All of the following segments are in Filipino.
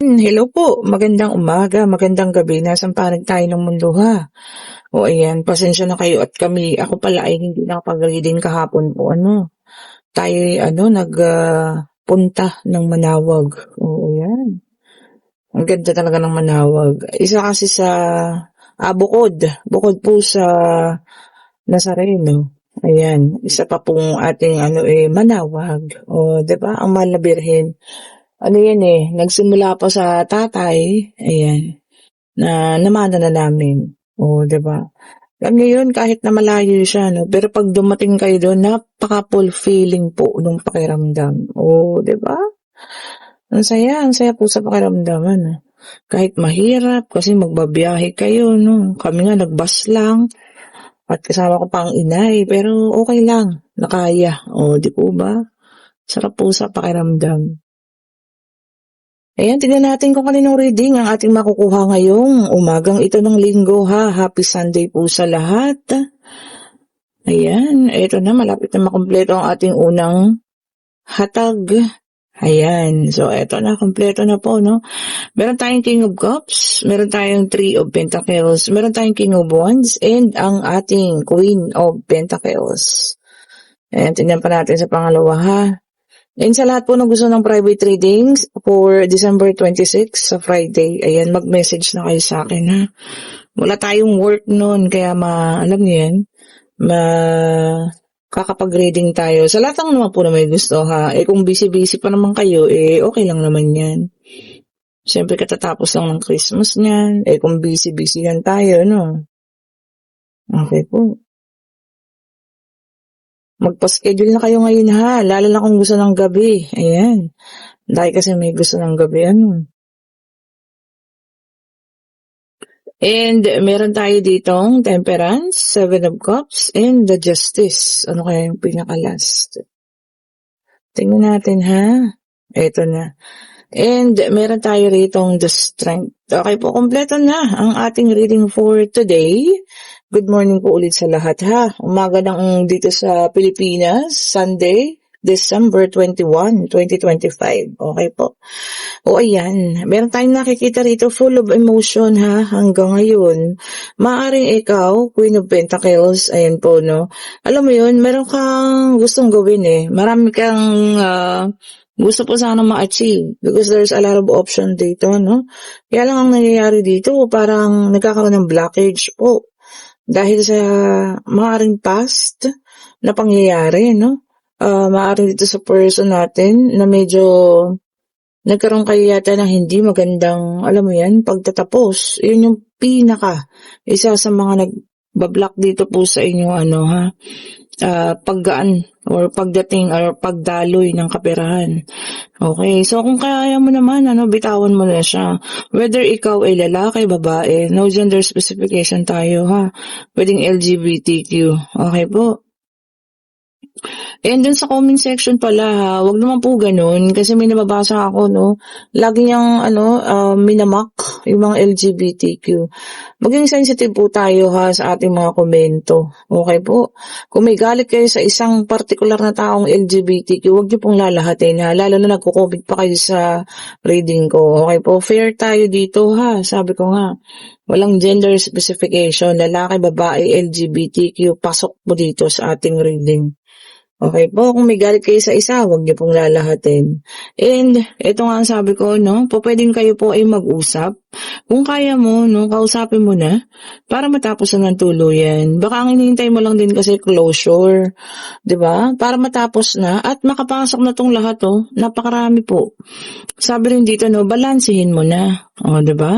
Hello po, magandang umaga, magandang gabi, nasaan panig tayo ng mundo ha? O ayan, pasensya na kayo at kami, ako pala ay hindi nakapag-reading kahapon po, tayo punta ng Manawag. O ayan, ang ganda talaga ng Manawag. Isa kasi sa, bukod po sa Nazareno. Ayan, isa pa pong ating Manawag. O, 'di ba? Ang mahal na birhen. Ano yan nagsimula pa sa tatay, ayan, na namana na namin. O, 'di ba? Ngayon kahit na malayo siya, no, pero pag dumating kayo doon, napaka-fulfilling po nung pakiramdam. O, 'di ba? Ang saya po sa pakiramdam, Kahit mahirap kasi magbabiyahe kayo, no. Kami nga nagbus lang at kasama ko pa ang inay, pero okay lang, nakaya. O, 'di po ba? Sarap po sa pakiramdam. Ayan, tignan natin kung kaninong reading ang ating makukuha ngayong umagang ito ng linggo ha. Happy Sunday po sa lahat. Ayan, ito na, malapit na makumpleto ang ating unang hatag. Ayan, so ito na, kumpleto na po, no? Meron tayong King of Cups, meron tayong Three of Pentacles, meron tayong King of Wands, and ang ating Queen of Pentacles. Ayan, tignan pa natin sa pangalawa ha. And sa lahat po ng gusto ng private readings for December 26 sa Friday, ayan, mag-message na kayo sa akin ha. Wala tayong work noon, kaya alam niyo yan, kakapag-reading tayo. Sa lahat ng naman po na may gusto ha, kung busy-busy pa naman kayo, okay lang naman yan. Siyempre katatapos lang ng Christmas niyan, kung busy-busy yan tayo, no? Okay po. Magpa-schedule na kayo ngayon ha, lalo na kung gusto ng gabi. Ayan. Dahil kasi may gusto ng gabi, And meron tayo ditong Temperance, Seven of Cups, and the Justice. Ano kaya yung pinaka-last? Tingnan natin ha. Ito na. And meron tayo ritong the Strength. Okay po, kompleto na ang ating reading for today. Good morning po ulit sa lahat ha. Umaga ng dito sa Pilipinas, Sunday, December 21, 2025. Okay po. O ayan, meron tayong nakikita rito full of emotion ha hanggang ngayon. Maaring ikaw, Queen of Pentacles, ayan po no. Alam mo yun, meron kang gustong gawin Marami kang gusto po sana ma-achieve because there's a lot of option dito, no? Kaya lang ang nangyayari dito, parang nagkakaroon ng blockage po. Dahil sa maaaring past na pangyayari, no? Maaaring dito sa person natin na medyo nagkaroon kayo yata ng hindi magandang, alam mo yan, pagtatapos. Yun yung isa sa mga nagbablock dito po sa inyo, paggaan or pagdating or pagdaloy ng kaperahan. Okay, so kung kaya mo naman, bitawan mo na siya. Whether ikaw ay lalaki, babae, no gender specification tayo ha. Pwedeng LGBTQ. Okay po. And dun sa comment section pala ha, wag naman po ganun kasi may nababasa ako lagi niyang minamak yung mga LGBTQ. Maging sensitive po tayo ha sa ating mga komento. Okay po? Kung may galit kayo sa isang particular na taong LGBTQ, wag niyo pong lalahatin ha, lalo na nagko-comment pa kayo sa reading ko. Okay po? Fair tayo dito ha, sabi ko nga. Walang gender specification, lalaki, babae, LGBTQ, pasok po dito sa ating reading. Okay po, kung may galit kayo sa isa, huwag niyo pong lalahatin. And, ito nga ang sabi ko, pwedeng kayo po ay mag-usap. Kung kaya mo, kausapin mo na, para matapos na ng tuluyan. Baka ang hinihintay mo lang din kasi closure, 'di ba? Para matapos na, at makapasok na tong lahat, napakarami po. Sabi rin dito, balansehin mo na. O, 'di ba?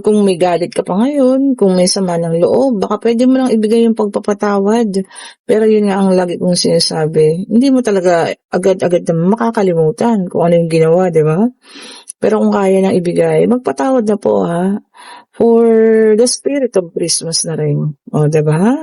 Kung may galit ka pa ngayon, kung may sama ng loob, baka pwede mo lang ibigay yung pagpapatawad. Pero yun nga ang lagi kong sinasabi, hindi mo talaga agad-agad na makakalimutan kung ano yung ginawa, 'di ba? Pero kung kaya nang ibigay, magpatawad na po ha. For the spirit of Christmas na rin. O, 'di ba?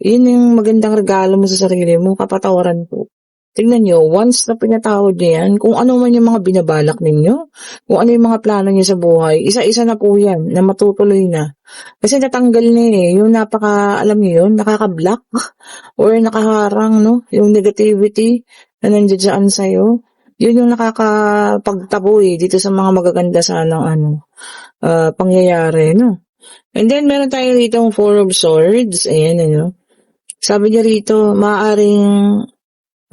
Yun yung magandang regalo mo sa sarili mo, kapatawaran po. Tingnan nyo, once na pinatawad niyo yan, kung ano man yung mga binabalak ninyo, kung ano yung mga plano niyo sa buhay, isa-isa na po yan, na matutuloy na. Kasi natanggal na yung alam niyo yun, nakaka-block, or nakaharang, yung negativity na nandiyan sa'yo. Yun yung nakakapagtaboy dito sa mga magaganda sanang pangyayari, no? And then, meron tayo rito ang Four of Swords. Ayan, Sabi niya rito, maaaring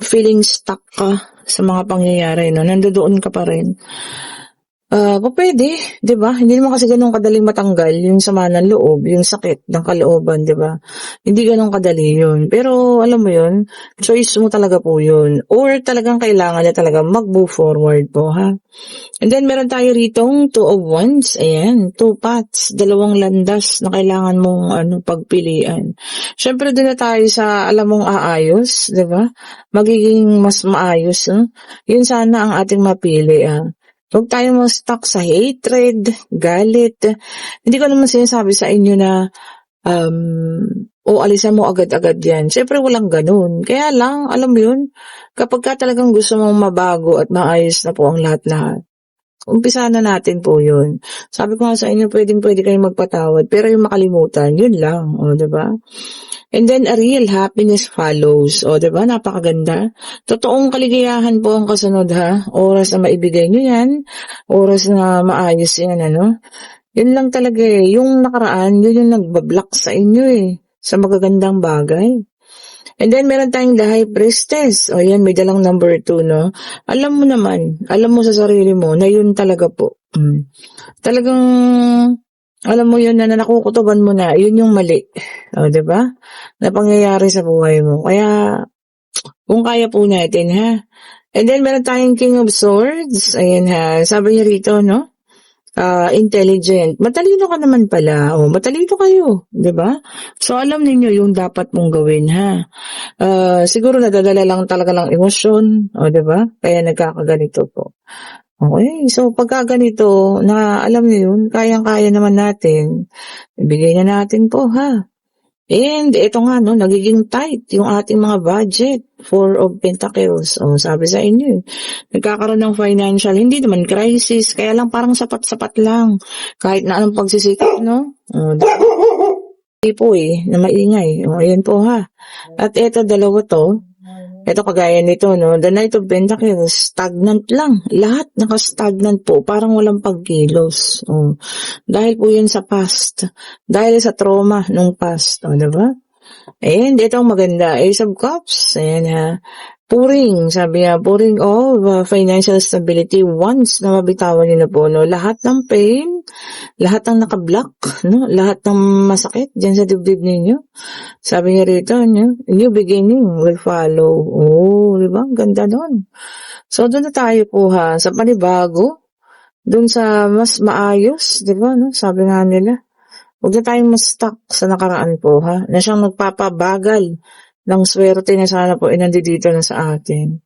feeling stuck ka sa mga pangyayari, no? Nandoon ka pa rin. Pwede, 'di ba? Hindi naman kasi ganoon kadaling matanggal yung sama ng loob, yung sakit ng kalooban, 'di ba? Hindi ganoon kadali 'yun. Pero alam mo 'yun, choice mo talaga po 'yun. Or talagang kailangan na talaga mag-move forward po, ha? And then meron tayo ritong Two of Wands. Ayan, two paths, dalawang landas na kailangan mong pagpilian. Syempre doon na tayo sa alam mong aayos, 'di ba? Magiging mas maayos, no? 'Yun sana ang ating mapili, ah. Huwag tayo ma-stuck sa hatred, galit. Hindi ko naman sinasabi sa inyo na alisan mo agad-agad yan. Siyempre walang ganun. Kaya lang, alam mo yun, kapag ka talagang gusto mong mabago at maayos na po ang lahat-lahat, umpisa na natin po yun. Sabi ko nga sa inyo, pwede kayong magpatawad, pero yung makalimutan, yun lang. O, diba? And then, a real happiness follows. O, diba? Napakaganda. Totoong kaligayahan po ang kasunod, ha? Oras na maibigay nyo yan. Oras na maayos yan, Yun lang talaga eh. Yung nakaraan, yun yung nagbablock sa inyo eh. Sa magagandang bagay. And then, meron tayong the High Priestess. O, yan, may dalang number 2, no? Alam mo sa sarili mo na yun talaga po. Talagang, alam mo yun na nakukutuban mo na, yun yung mali. O, diba? Na pangyayari sa buhay mo. Kaya, kung kaya po natin, ha? And then, meron tayong King of Swords. Ayan, ha? Sabi niya rito, no? Intelligent. Matalino ka naman pala. O, matalino kayo. Diba? So, alam ninyo yung dapat mong gawin, ha? Siguro nadadala lang talaga ng emosyon. O, diba? Kaya nagkakaganito po. Okay, so pagka ganito, na alam niyo yun, kayang-kaya naman natin, ibigay na natin po, ha? And ito nga, no, nagiging tight yung ating mga budget. Four of Pentacles. O, sabi sa inyo, nagkakaroon ng financial, hindi naman crisis, kaya lang parang sapat-sapat lang. Kahit na anong pagsisikap, no? O, po na maingay. O, ayan po, ha? At ito, dalawa to. Ito kagaya nito, no? The Knight of Pentacles, stagnant lang. Lahat naka-stagnant po. Parang walang pagkilos. Oh. Dahil po yun sa past. Dahil sa trauma nung past. O, diba? And itong maganda, Ace of Cups. Ayan ha. Pouring, sabi niya, pouring of financial stability once na mabitawan niyo na po, no? Lahat ng pain, lahat ng nakablock, no? Lahat ng masakit dyan sa dibdib ninyo. Sabi niya rito, no? New beginning will follow. Oh, di ba? Ganda nun. So, doon na tayo po ha, sa panibago, doon sa mas maayos, di ba, no? Sabi nga nila, huwag na tayong mas stuck sa nakaraan po ha, na siyang nagpapabagal ng swerte na sana po nandito na sa atin.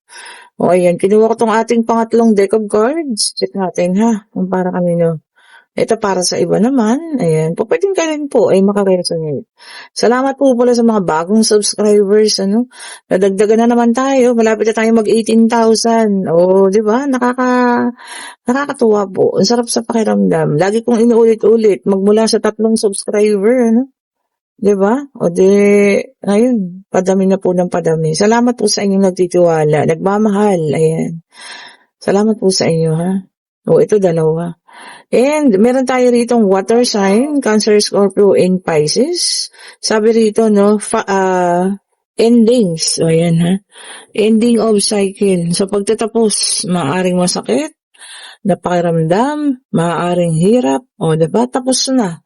O ayan, kinuha ko tong ating pangatlong deck of cards. Check natin ha, kung para kanino. Ito para sa iba naman. Ayan, po pwedeng ka rin po ay makaresonate. Salamat po pala sa mga bagong subscribers, Nadagdagan na naman tayo. Malapit na tayo mag 18,000. O, di ba? Nakakatuwa po. Ang sarap sa pakiramdam. Lagi kong inuulit-ulit magmula sa 3 subscriber, Diba? O ayun, padami na po ng padami. Salamat po sa inyong nagtitiwala, nagmamahal, ayan. Salamat po sa inyo, ha? O, ito dalawa. And, meron tayo ritong water sign, Cancer, Scorpio, and Pisces. Sabi rito, no, endings. O, ayan, ha? Ending of cycle. So, pagtatapos, maaaring masakit, napakiramdam, maaaring hirap, o, diba? Tapos na.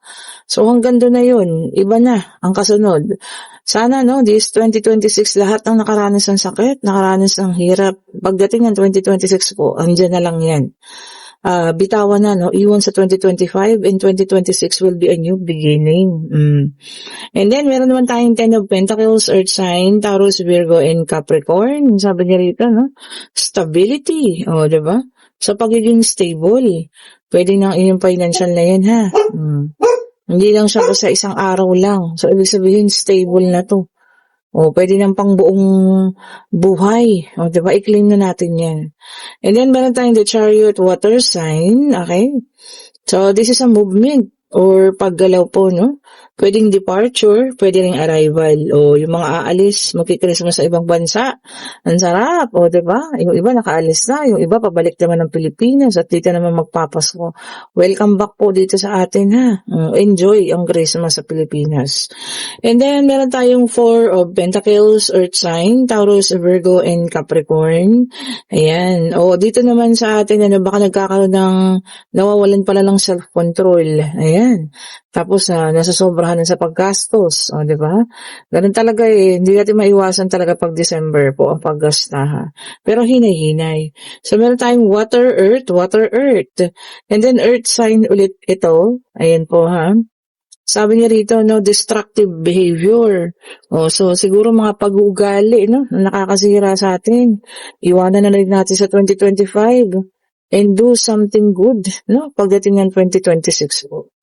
So, hanggang doon na yun, iba na ang kasunod. Sana, this 2026, lahat ng nakaranas ng sakit, nakaranas ng hirap. Pagdating ng 2026 po, andyan na lang yan. Bitawan na, iwan sa 2025, and 2026 will be a new beginning. And then, meron naman tayong 10 of Pentacles, Earth sign, Taurus, Virgo, and Capricorn. Sabi niya rito, stability. O, diba? So, pagiging stable. Pwede nang inyong financial na yan, ha? Hindi lang siya sa isang araw lang. So, ibig sabihin, stable na to. O, pwede nang pang buong buhay. O, diba? I-claim na natin yan. And then, meron tayong the Chariot water sign. Okay? So, this is a movement. or paggalaw po, no? Pwedeng departure, pwede ring arrival. O yung mga aalis, magki-Christmas sa ibang bansa. Ang sarap, o 'di ba? Yung iba nakaalis na, yung iba pabalik naman ng Pilipinas at dito naman magpapasko. Welcome back po dito sa atin ha. Enjoy ang Christmas sa Pilipinas. And then meron tayong Four of Pentacles, Earth sign, Taurus, Virgo, and Capricorn. Ayan. O dito naman sa atin, baka nagkakaroon ng nawawalan pala ng self-control. Ayan. Tapos nasasobrahan na sa paggastos. O, di ba? Ganun talaga eh. Hindi natin maiwasan talaga pag December po ang paggasta ha. Pero hinay-hinay. So, meron tayong water, earth, water, earth. And then earth sign ulit ito. Ayan po ha. Sabi niya rito, no, destructive behavior. O, so, siguro mga pag-uugali, no, na nakakasira sa atin. Iwanan na rin natin sa 2025 and do something good, no, pagdating ng 2026 po.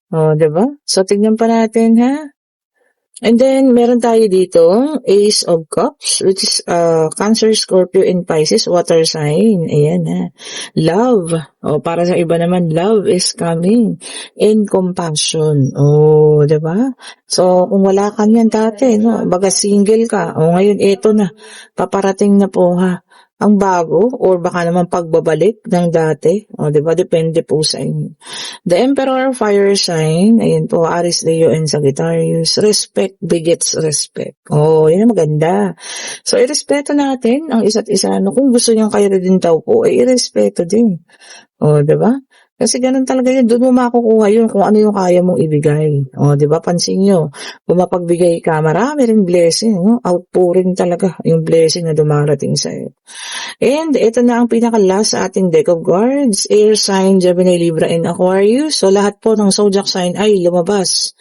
O, diba? So, tignan pa natin, ha? And then, meron tayo dito, Ace of Cups, which is Cancer, Scorpio, and Pisces, water sign. Ayan, ha? Love. O, para sa iba naman, love is coming. And compassion. O, diba? So, kung wala ka niyan dati, no? Baga single ka. O, ngayon, eto na. Paparating na po, ha? Ang bago or baka naman pagbabalik ng dati. O, diba? Depende po sa inyo. The Emperor, fire sign. Ayan po, Aries, Leo, and Sagittarius. Respect begets respect. Oh, yun ang maganda. So, irespeto natin ang isa't isa. No, kung gusto niyang kayo din daw po, irespeto din. O, diba? Kasi ganun talaga yun. Doon mo makukuha yun kung ano yung kaya mong ibigay. O, diba? Pansin nyo, kung mapagbigay ka, marami rin blessing. No? Outpouring talaga yung blessing na dumarating sa'yo. And ito na ang pinaka-last sa ating deck of cards. Air sign, Gemini, Libra, and Aquarius. So, lahat po ng zodiac sign ay lumabas.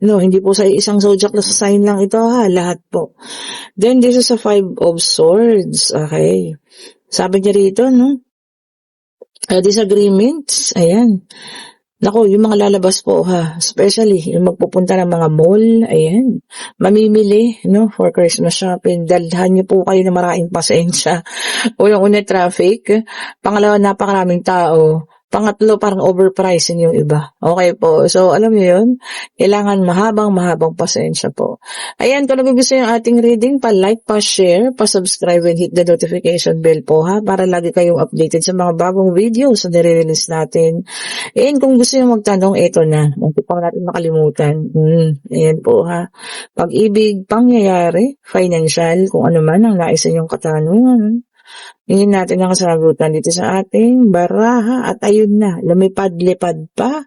No, hindi po sa isang zodiac sign lang ito ha. Lahat po. Then, this is a Five of Swords. Okay. Sabi niya rito, no? Disagreements, ayan. Naku, yung mga lalabas po ha, especially yung magpupunta ng mga mall, ayan. Mamimili, no, for Christmas shopping. Dalhan niyo po kayo na maraming pasensya. Unang-una, traffic. Pangalawa, napakaraming tao. Pangatlo, parang overpricing yung iba. Okay po. So, alam niyo yun? Kailangan mahabang pasensya po. Ayan, kung nagugusto yung ating reading, pa-like, pa-share, pa-subscribe, and hit the notification bell po ha, para lagi kayong updated sa mga bagong videos na nire-release natin. And kung gusto nyo magtanong, eto na. Hindi pa natin makalimutan. Ayan po ha. Pag-ibig, pangyayari, financial, kung ano man ang nais ninyong katanungan. Hingin natin ang kasagutan dito sa ating baraha at ayun na, lumipad-lipad pa.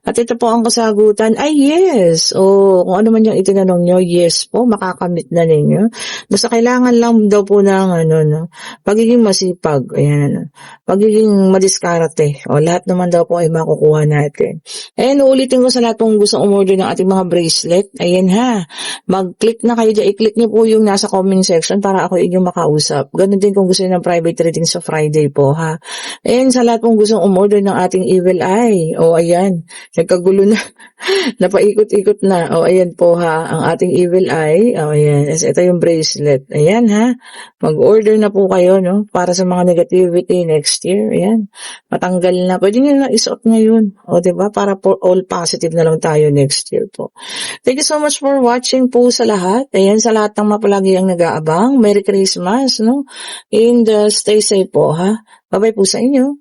At ito po ang kasagutan ay yes. O kung ano man yung itinanong nyo, yes po, makakamit na ninyo. Basta kailangan lang daw po ng pagiging masipag, ayan, pagiging madiskarte. O lahat naman daw po ay makukuha natin. Ayan, uulitin ko sa lahat pong gusto umorder ng ating mga bracelet. Ayan ha, mag-click na kayo dyan. I-click nyo po yung nasa comment section para ako inyong makausap. Ganun din kung gusto nyo ng private reading sa Friday po ha. And sa lahat pong gustong umorder ng ating Evil Eye, o ayan, nagkagulo na, napaikot-ikot na, o ayan po ha, ang ating Evil Eye, o ayan, ito yung bracelet, ayan ha, mag-order na po kayo, no, para sa mga negativity next year, ayan, matanggal na, pwede nyo na isuot ngayon, o diba, para for all positive na lang tayo next year po. Thank you so much for watching po sa lahat, ayan, sa lahat ng mapalagi ang nag-aabang, Merry Christmas, no, and stay safe po ha. Bye-bye po sa inyo.